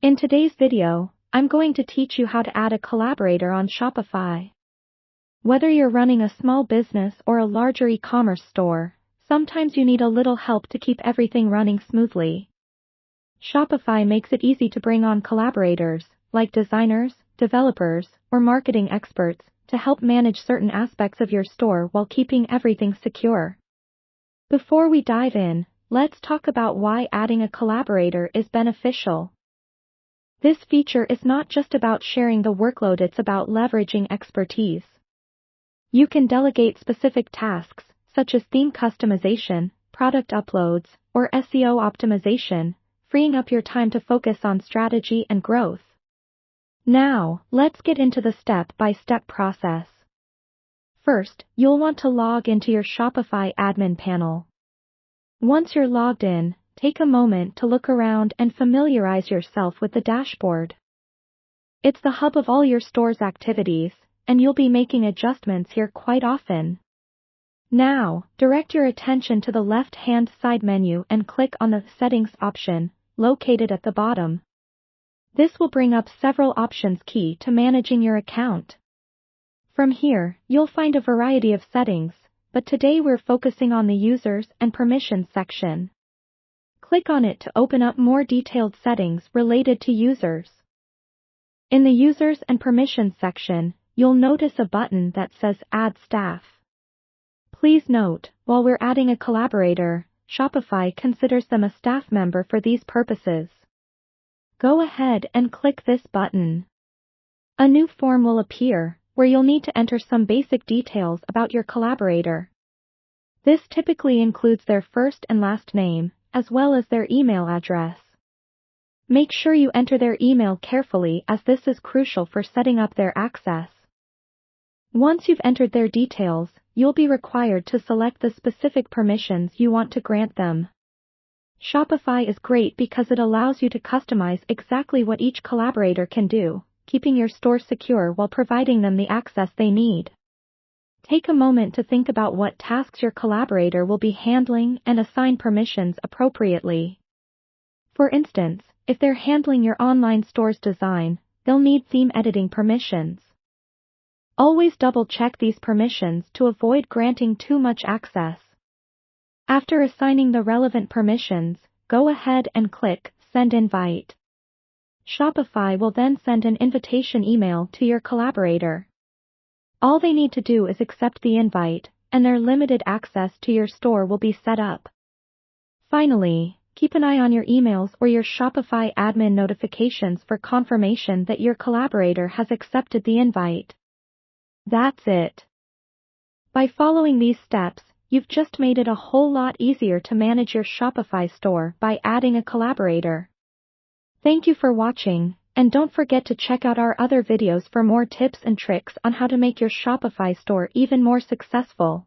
In today's video, I'm going to teach you how to add a collaborator on Shopify. Whether you're running a small business or a larger e-commerce store, sometimes you need a little help to keep everything running smoothly. Shopify makes it easy to bring on collaborators, like designers, developers, or marketing experts, to help manage certain aspects of your store while keeping everything secure. Before we dive in, let's talk about why adding a collaborator is beneficial. This feature is not just about sharing the workload, it's about leveraging expertise. You can delegate specific tasks, such as theme customization, product uploads, or SEO optimization, freeing up your time to focus on strategy and growth. Now, let's get into the step-by-step process. First, you'll want to log into your Shopify admin panel. Once you're logged in, take a moment to look around and familiarize yourself with the dashboard. It's the hub of all your store's activities, and you'll be making adjustments here quite often. Now, direct your attention to the left-hand side menu and click on the Settings option, located at the bottom. This will bring up several options key to managing your account. From here, you'll find a variety of settings, but today we're focusing on the Users and Permissions section. Click on it to open up more detailed settings related to users. In the Users and Permissions section, you'll notice a button that says Add Staff. Please note, while we're adding a collaborator, Shopify considers them a staff member for these purposes. Go ahead and click this button. A new form will appear, where you'll need to enter some basic details about your collaborator. This typically includes their first and last name, as well as their email address. Make sure you enter their email carefully, as this is crucial for setting up their access. Once you've entered their details, you'll be required to select the specific permissions you want to grant them. Shopify is great because it allows you to customize exactly what each collaborator can do, keeping your store secure while providing them the access they need. Take a moment to think about what tasks your collaborator will be handling and assign permissions appropriately. For instance, if they're handling your online store's design, they'll need theme editing permissions. Always double-check these permissions to avoid granting too much access. After assigning the relevant permissions, go ahead and click Send Invite. Shopify will then send an invitation email to your collaborator. All they need to do is accept the invite, and their limited access to your store will be set up. Finally, keep an eye on your emails or your Shopify admin notifications for confirmation that your collaborator has accepted the invite. That's it. By following these steps, you've just made it a whole lot easier to manage your Shopify store by adding a collaborator. Thank you for watching, and don't forget to check out our other videos for more tips and tricks on how to make your Shopify store even more successful.